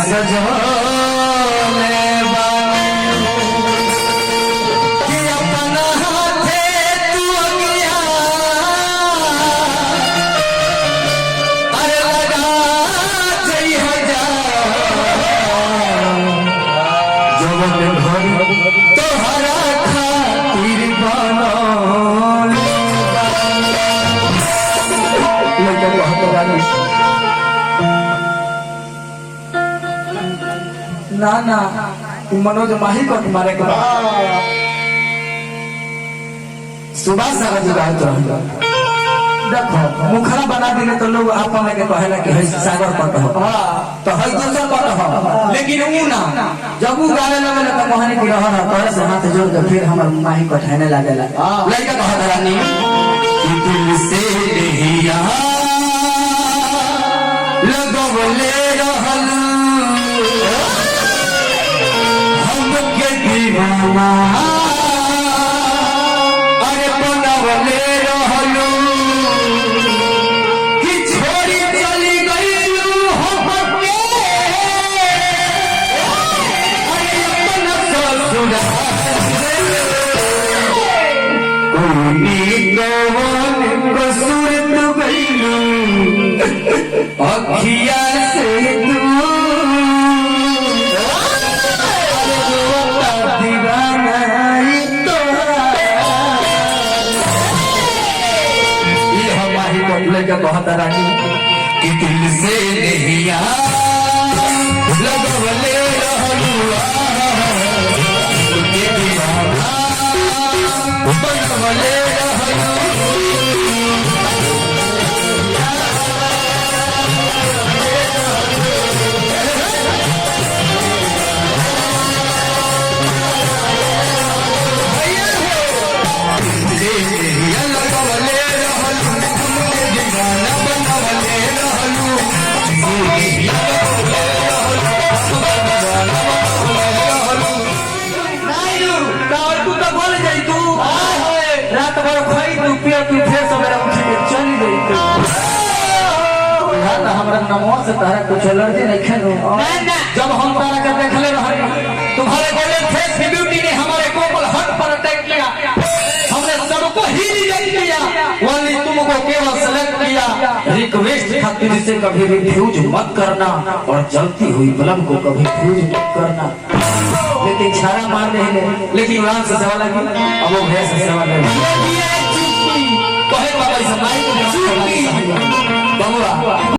सजोले कि अपना हाथे तू अगिया अरे लगा जइहा जा जवन घर तोहरा खातिर बनल लइका कहत रानी ना ना मनोज माही को मारे के सुबह सारा जुगाड़ देखो मुखरा बना दिले तो लोग आपन के कहेला कि है सागर पट हो तो है दूसरा पट हो लेकिन ऊ ना जब ऊ गाने लगेला तो कहानी की रहा करे से हाथ जोड़ के फिर हमर माही पठाने लागेला लइका कहत रानी कि दिल से हिया लगवले रहल दीवाना अरे बनवले रहलू कि छोड़ी चली गईलू हमके अरे अपना ससुराल कोई कौन कसूर तू गईलू अखिया से कहता रानी कि दिल से नहिया लगवले रहलू के दीवाना बनवले रहलू हमरा नमो से तारा कुछ एलर्जी नहीं खेलो जब हम तारा का देखले रहे तुम्हारे गोल्डन फेस की ब्यूटी ने हमारे कोमल हट पर अटैक किया हमने सबको ही रिजेक्ट किया ओनली तुमको केवल सेलेक्ट किया रिक्वेस्ट खातिर से कभी रिफ्यूज मत करना और जलती हुई बल्ब को कभी फ्यूज मत करना लेकिन छाड़ा मार रहे लेकिन वहां से सवाल है अब वो भैंस से सवाल है कहे बाबा इस माइक में